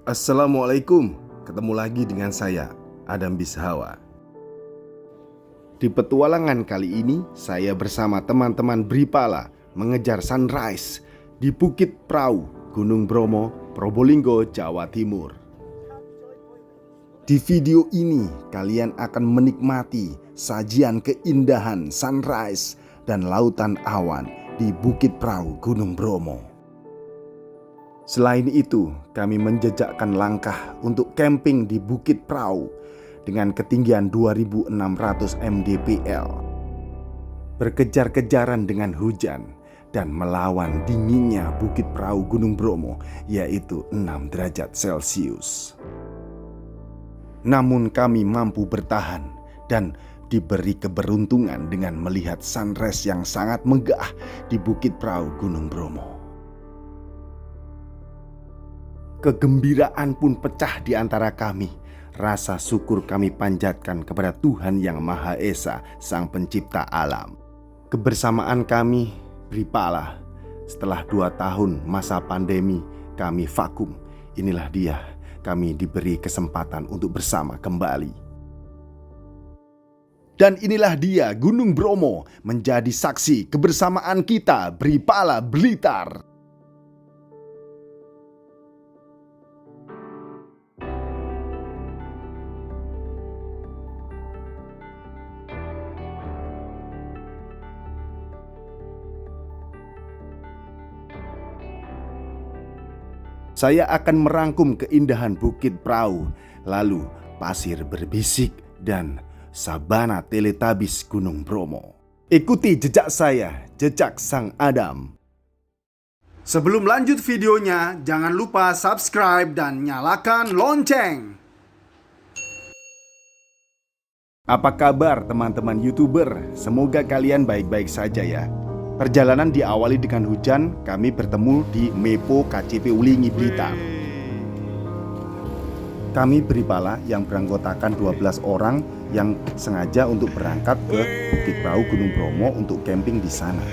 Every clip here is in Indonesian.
Assalamualaikum, ketemu lagi dengan saya, Adam Bishawa. Di petualangan kali ini, saya bersama teman-teman Bripala mengejar sunrise di Bukit Prau, Gunung Bromo, Probolinggo, Jawa Timur. Di video ini, kalian akan menikmati sajian keindahan sunrise dan lautan awan di Bukit Prau, Gunung Bromo. Selain itu, kami menjejakkan langkah untuk camping di Bukit Prau dengan ketinggian 2600 mdpl. Berkejar-kejaran dengan hujan dan melawan dinginnya Bukit Prau Gunung Bromo, yaitu 6 derajat Celcius. Namun kami mampu bertahan dan diberi keberuntungan dengan melihat sunrise yang sangat megah di Bukit Prau Gunung Bromo. Kegembiraan pun pecah di antara kami. Rasa syukur kami panjatkan kepada Tuhan Yang Maha Esa, Sang Pencipta Alam. Kebersamaan kami Bripala setelah 2 tahun masa pandemi kami vakum. Inilah dia, kami diberi kesempatan untuk bersama kembali. Dan inilah dia, Gunung Bromo menjadi saksi kebersamaan kita Bripala Blitar. Saya akan merangkum keindahan Bukit Prau, lalu pasir berbisik dan sabana teletabis Gunung Bromo. Ikuti jejak saya, jejak Sang Adam. Sebelum lanjut videonya, jangan lupa subscribe dan nyalakan lonceng. Apa kabar teman-teman YouTuber? Semoga kalian baik-baik saja ya. Perjalanan diawali dengan hujan, kami bertemu di Mepo KCP Ulingi Blitar. Kami Bripala yang beranggotakan 12 orang yang sengaja untuk berangkat ke Bukit Prau Gunung Bromo untuk camping di sana.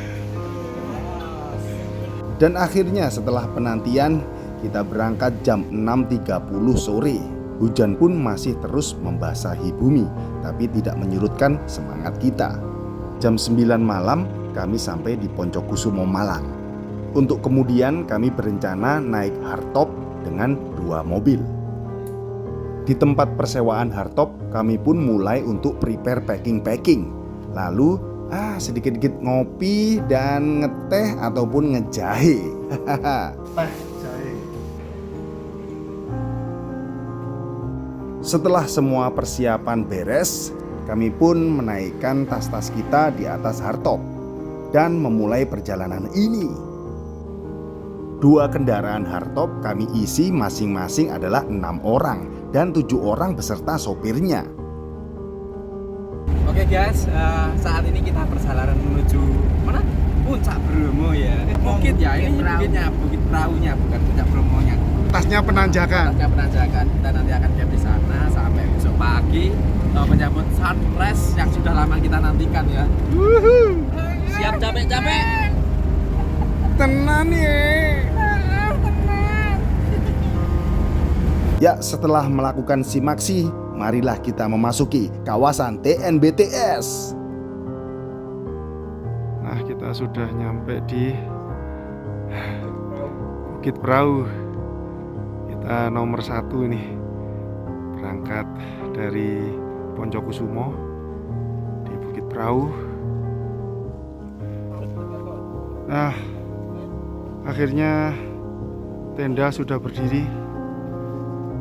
Dan akhirnya setelah penantian, kita berangkat jam 6.30 sore. Hujan pun masih terus membasahi bumi, tapi tidak menyurutkan semangat kita. Jam 9 malam kami sampai di Poncokusumo, Malang. Untuk kemudian kami berencana naik hardtop dengan 2 mobil. Di tempat persewaan hardtop kami pun mulai untuk prepare packing. Lalu sedikit-sedikit ngopi dan ngeteh ataupun ngejahe. Setelah semua persiapan beres, kami pun menaikkan tas-tas kita di atas hardtop dan memulai perjalanan ini. 2 kendaraan hardtop kami isi masing-masing adalah 6 orang dan 7 orang beserta sopirnya. Oke guys, saat ini kita perjalanan menuju mana? Puncak Bromo ya. Bukit ya, ini bukitnya, Bukit Praunya, bukan Puncak Bromonya. Tasnya penanjakan. Tasnya penanjakan. Kita nanti akan camp di sana sampai besok pagi menyambut sunrise yang sudah lama kita nantikan ya. Siap capek-capek? Tenan ya. Ya, setelah melakukan simaksi, marilah kita memasuki kawasan TNBTS. Nah, kita sudah nyampe di Bukit Prau. Kita nomor 1 ini, berangkat dari Poncokusumo di Bukit Prau. Nah, akhirnya tenda sudah berdiri.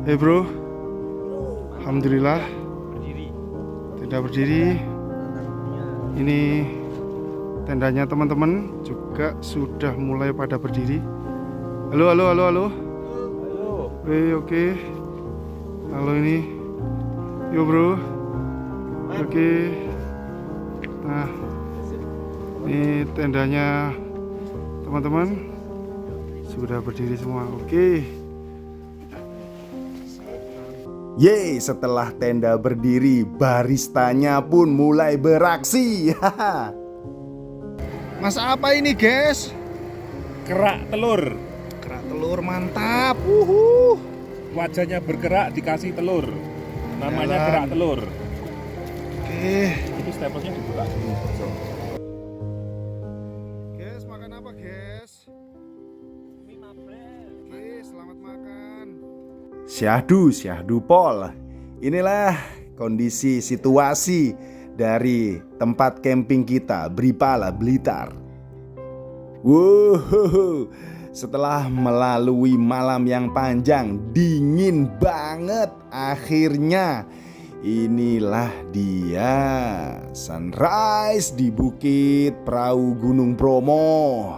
Bro, alhamdulillah tenda berdiri. Ini tendanya teman-teman juga sudah mulai pada berdiri. Halo. Oke. Halo ini. Yo bro. Oke. Nah, ini tendanya teman-teman sudah berdiri semua. Oke. Yeay, setelah tenda berdiri, baristanya pun mulai beraksi. Mas apa ini guys? Kerak telur. Kerak telur mantap. wajahnya bergerak dikasih telur. Namanya Jalan. kerak telur. Oke. Itu steplernya dibuka dulu. Guys, makan apa, guys? Oke, selamat makan. Syahdu Pol. Inilah kondisi situasi dari tempat camping kita, Bripala, Blitar. Wow, setelah melalui malam yang panjang, dingin banget, akhirnya inilah dia sunrise di Bukit Prau Gunung Bromo.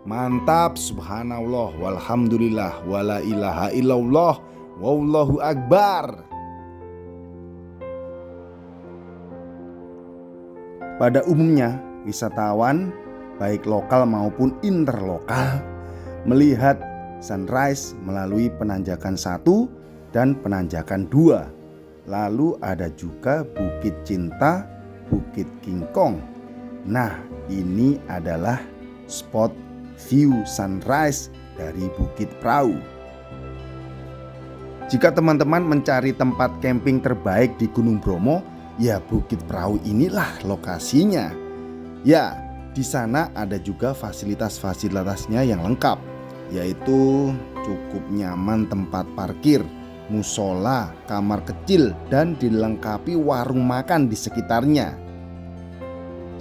Mantap, subhanallah, walhamdulillah, wala ilaha illallah, wallahu akbar. Pada umumnya, wisatawan baik lokal maupun interlokal melihat sunrise melalui penanjakan 1 dan penanjakan 2. Lalu ada juga Bukit Cinta, Bukit Kingkong. Nah, ini adalah spot view sunrise dari Bukit Prau. Jika teman-teman mencari tempat camping terbaik di Gunung Bromo, ya Bukit Prau inilah lokasinya. Ya, di sana ada juga fasilitas-fasilitasnya yang lengkap, yaitu cukup nyaman tempat parkir, musola, kamar kecil, dan dilengkapi warung makan di sekitarnya.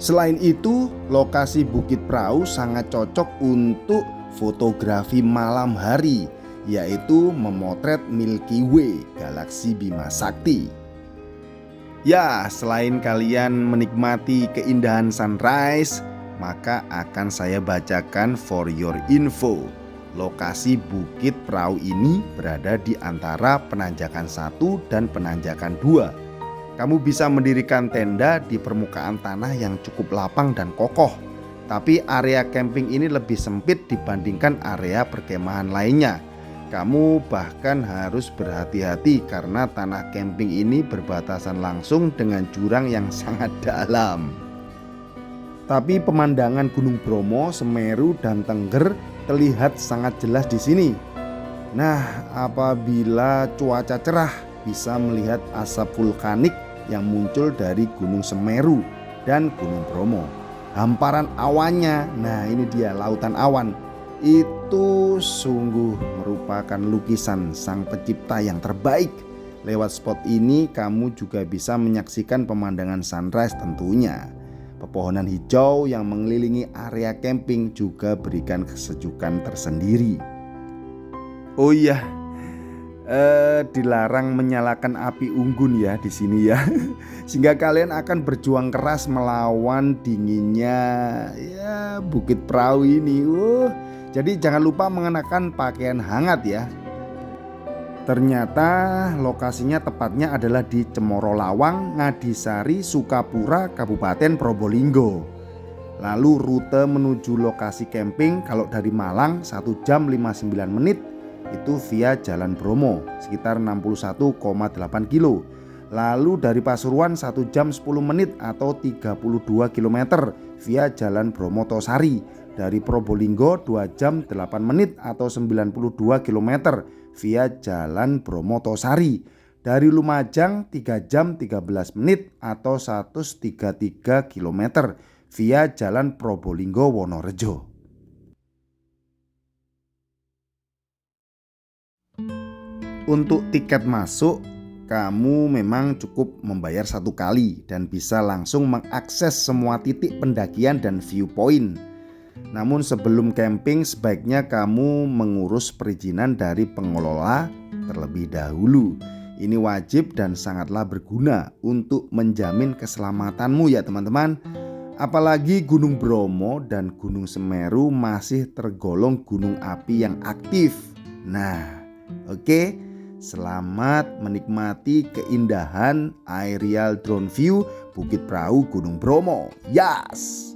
Selain itu, lokasi Bukit Prau sangat cocok untuk fotografi malam hari, yaitu memotret Milky Way, galaksi Bima Sakti. Ya, selain kalian menikmati keindahan sunrise, maka akan saya bacakan for your info. Lokasi Bukit Prau ini berada di antara penanjakan 1 dan penanjakan 2. Kamu bisa mendirikan tenda di permukaan tanah yang cukup lapang dan kokoh. Tapi area camping ini lebih sempit dibandingkan area perkemahan lainnya. Kamu bahkan harus berhati-hati karena tanah camping ini berbatasan langsung dengan jurang yang sangat dalam. Tapi pemandangan Gunung Bromo, Semeru, dan Tengger terlihat sangat jelas di sini. Nah, apabila cuaca cerah, bisa melihat asap vulkanik yang muncul dari Gunung Semeru dan Gunung Bromo. Hamparan awannya, nah ini dia lautan awan. Itu sungguh merupakan lukisan sang pencipta yang terbaik. Lewat spot ini kamu juga bisa menyaksikan pemandangan sunrise tentunya. Pepohonan hijau yang mengelilingi area camping juga berikan kesejukan tersendiri. Oh iya, dilarang menyalakan api unggun ya di sini ya. Sehingga kalian akan berjuang keras melawan dinginnya ya Bukit Prau ini. Jadi jangan lupa mengenakan pakaian hangat ya. Ternyata lokasinya tepatnya adalah di Cemoro Lawang, Ngadisari, Sukapura, Kabupaten Probolinggo. Lalu rute menuju lokasi camping kalau dari Malang 1 jam 59 menit itu via Jalan Bromo sekitar 61,8 kilo. Lalu dari Pasuruan 1 jam 10 menit atau 32 km via Jalan Bromo Tosari. Dari Probolinggo 2 jam 8 menit atau 92 km via Jalan Bromo Tosari. Dari Lumajang 3 jam 13 menit atau 133 km via Jalan Probolinggo Wonorejo. Untuk tiket masuk, kamu memang cukup membayar 1 kali dan bisa langsung mengakses semua titik pendakian dan viewpoint. Namun sebelum camping sebaiknya kamu mengurus perizinan dari pengelola terlebih dahulu. Ini wajib dan sangatlah berguna untuk menjamin keselamatanmu ya teman-teman. Apalagi Gunung Bromo dan Gunung Semeru masih tergolong gunung api yang aktif. Nah, oke, selamat menikmati keindahan aerial drone view Bukit Prau Gunung Bromo. Yes!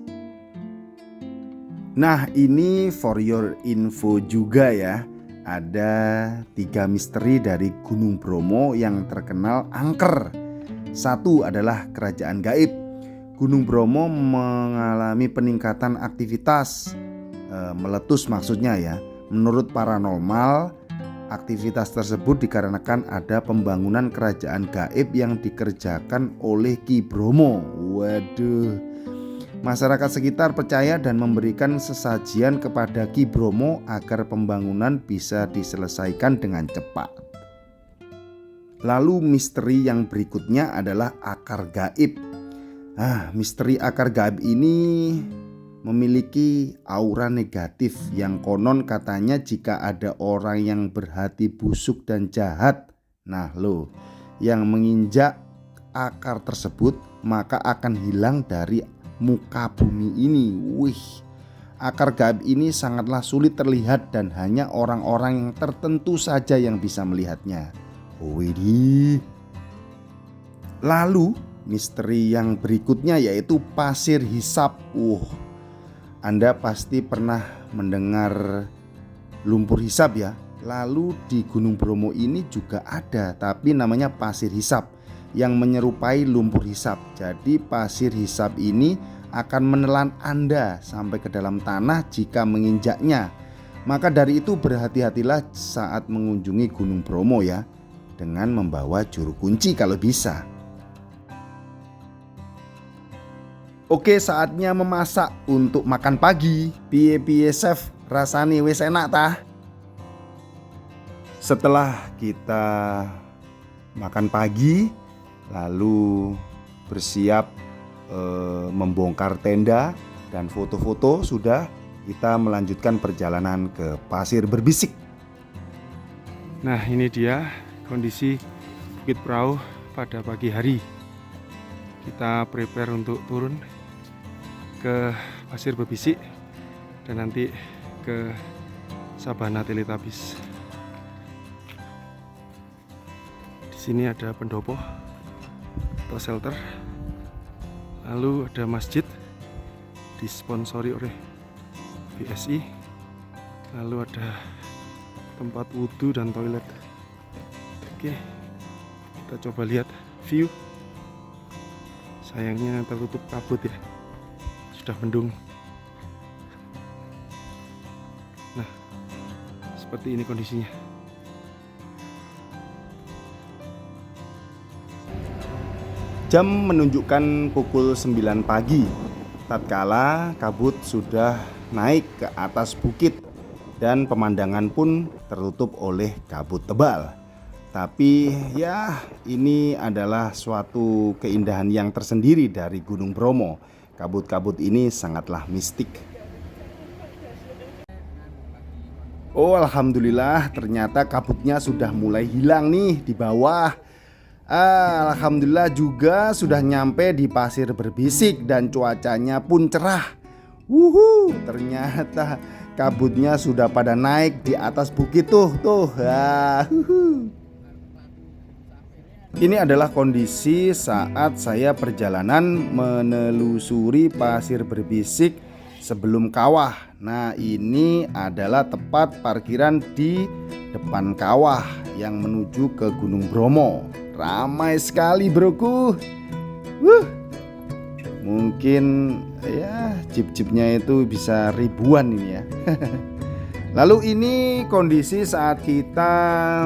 Nah, ini for your info juga ya. Ada 3 misteri dari Gunung Bromo yang terkenal angker. 1 adalah kerajaan gaib. Gunung Bromo mengalami peningkatan aktivitas meletus maksudnya ya. Menurut paranormal, Aktivitas tersebut dikarenakan ada pembangunan kerajaan gaib yang dikerjakan oleh Ki Bromo. Waduh. Masyarakat sekitar percaya dan memberikan sesajian kepada Ki Bromo agar pembangunan bisa diselesaikan dengan cepat. Lalu misteri yang berikutnya adalah akar gaib. Misteri akar gaib ini memiliki aura negatif yang konon katanya jika ada orang yang berhati busuk dan jahat, yang menginjak akar tersebut maka akan hilang dari muka bumi ini. Akar gaib ini sangatlah sulit terlihat dan hanya orang-orang yang tertentu saja yang bisa melihatnya. Lalu misteri yang berikutnya yaitu pasir hisap. Anda pasti pernah mendengar lumpur hisap ya. Lalu di Gunung Bromo ini juga ada, tapi namanya pasir hisap yang menyerupai lumpur hisap. Jadi pasir hisap ini akan menelan Anda sampai ke dalam tanah jika menginjaknya. Maka dari itu berhati-hatilah saat mengunjungi Gunung Bromo ya, dengan membawa juru kunci kalau bisa. Oke, saatnya memasak untuk makan pagi. Piye-piye chef, rasane wis enak tah? Setelah kita makan pagi, lalu bersiap membongkar tenda dan foto-foto sudah, kita melanjutkan perjalanan ke Pasir Berbisik. Nah, ini dia kondisi Bukit Perahu pada pagi hari. Kita prepare untuk turun ke Pasir Berbisik dan nanti ke Sabana Teletubbies. Di sini ada pendopo atau shelter. Lalu ada masjid disponsori oleh BSI. Lalu ada tempat wudhu dan toilet. Oke, kita coba lihat view. Sayangnya tertutup kabut ya, sudah mendung. Nah, seperti ini kondisinya. Jam menunjukkan pukul 9 pagi. Tatkala kabut sudah naik ke atas bukit dan pemandangan pun tertutup oleh kabut tebal. Tapi ya, ini adalah suatu keindahan yang tersendiri dari Gunung Bromo. Kabut-kabut ini sangatlah mistik. Oh, alhamdulillah ternyata kabutnya sudah mulai hilang nih di bawah. Alhamdulillah juga sudah nyampe di Pasir Berbisik dan cuacanya pun cerah. Ternyata kabutnya sudah pada naik di atas bukit tuh. Ini adalah kondisi saat saya perjalanan menelusuri Pasir Berbisik sebelum kawah. Nah, ini adalah tepat parkiran di depan kawah yang menuju ke Gunung Bromo. Ramai sekali broku. Mungkin ya jeep-jeepnya itu bisa ribuan ini ya. Lalu ini kondisi saat kita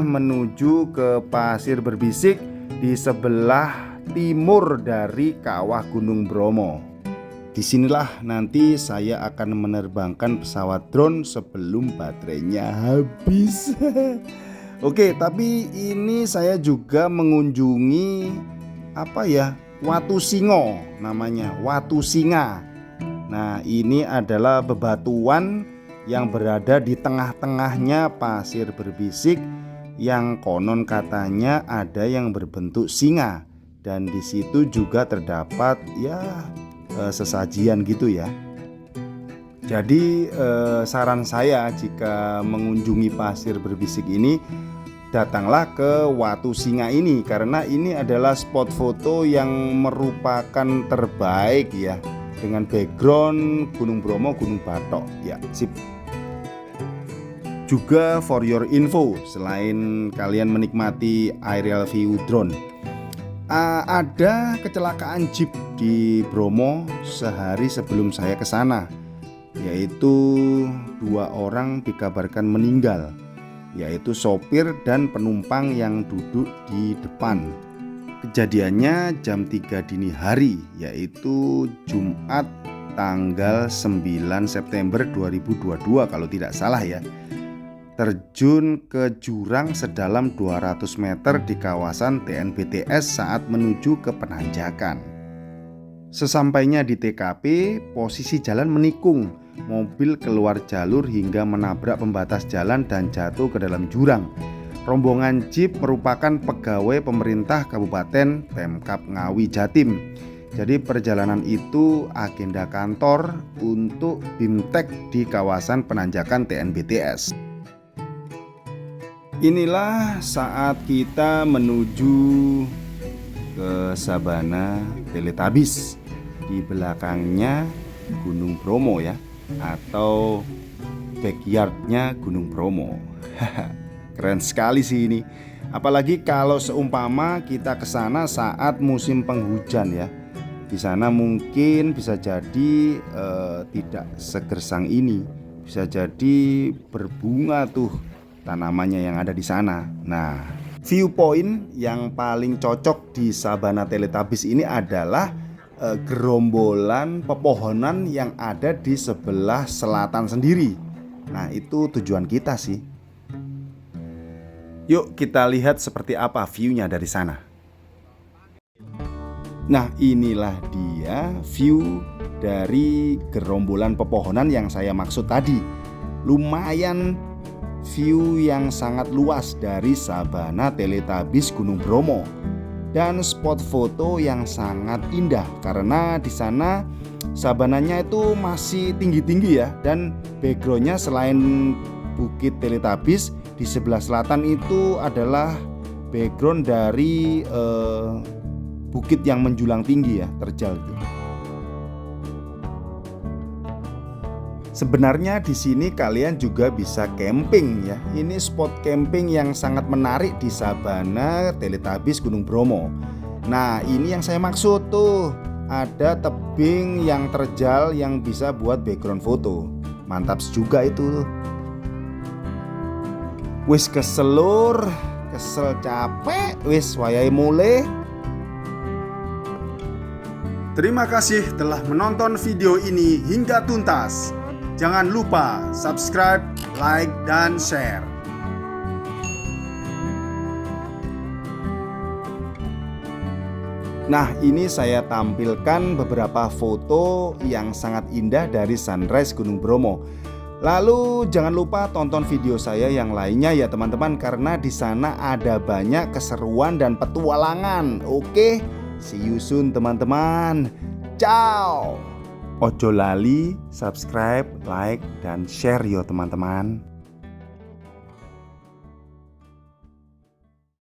menuju ke Pasir Berbisik di sebelah timur dari kawah Gunung Bromo. Disinilah nanti saya akan menerbangkan pesawat drone sebelum baterainya habis. Oke, tapi ini saya juga mengunjungi Watu Singo namanya, Watu Singa. Nah, ini adalah bebatuan yang berada di tengah-tengahnya Pasir Berbisik yang konon katanya ada yang berbentuk singa dan di situ juga terdapat sesajian gitu ya. Jadi saran saya jika mengunjungi Pasir Berbisik ini, datanglah ke Watu Singa ini karena ini adalah spot foto yang merupakan terbaik ya, dengan background Gunung Bromo, Gunung Batok ya. Sip. Juga for your info, selain kalian menikmati aerial view drone, ada kecelakaan jeep di Bromo sehari sebelum saya ke sana, yaitu 2 orang dikabarkan meninggal. yaitu sopir dan penumpang yang duduk di depan. Kejadiannya jam 3 dini hari, yaitu Jumat tanggal 9 September 2022 kalau tidak salah ya. Terjun ke jurang sedalam 200 meter di kawasan TNBTS saat menuju ke penanjakan. Sesampainya di TKP, posisi jalan menikung. Mobil keluar jalur hingga menabrak pembatas jalan dan jatuh ke dalam jurang. Rombongan jeep merupakan pegawai pemerintah Kabupaten Pemkab Ngawi Jatim. Jadi perjalanan itu agenda kantor untuk BIMTEK di kawasan penanjakan TNBTS. Inilah saat kita menuju ke Sabana Teletubbies. Di belakangnya Gunung Bromo ya, atau backyardnya Gunung Bromo. Keren sekali sih ini. Apalagi kalau seumpama kita ke sana saat musim penghujan ya. Di sana mungkin bisa jadi tidak segersang ini. Bisa jadi berbunga tuh tanamannya yang ada di sana. Nah, viewpoint yang paling cocok di Sabana Teletubbies ini adalah gerombolan pepohonan yang ada di sebelah selatan sendiri. Nah, itu tujuan kita sih. Yuk kita lihat seperti apa view-nya dari sana. Nah, inilah dia view dari gerombolan pepohonan yang saya maksud tadi. Lumayan view yang sangat luas dari Sabana Teletubbies Gunung Bromo. Dan spot foto yang sangat indah karena di sana sabananya itu masih tinggi-tinggi ya, dan backgroundnya selain Bukit Teletubbies di sebelah selatan itu adalah background dari bukit yang menjulang tinggi ya, terjal itu. Sebenarnya di sini kalian juga bisa camping ya. Ini spot camping yang sangat menarik di Sabana Teletubbies Gunung Bromo. Nah, ini yang saya maksud tuh. Ada tebing yang terjal yang bisa buat background foto. Mantap juga itu. Wis kesel capek, wis wayahe mulai. Terima kasih telah menonton video ini hingga tuntas. Jangan lupa subscribe, like, dan share. Nah, ini saya tampilkan beberapa foto yang sangat indah dari sunrise Gunung Bromo. Lalu jangan lupa tonton video saya yang lainnya ya teman-teman, karena di sana ada banyak keseruan dan petualangan. Oke, see you soon teman-teman. Ciao. Ojo lali subscribe, like, dan share yo teman-teman.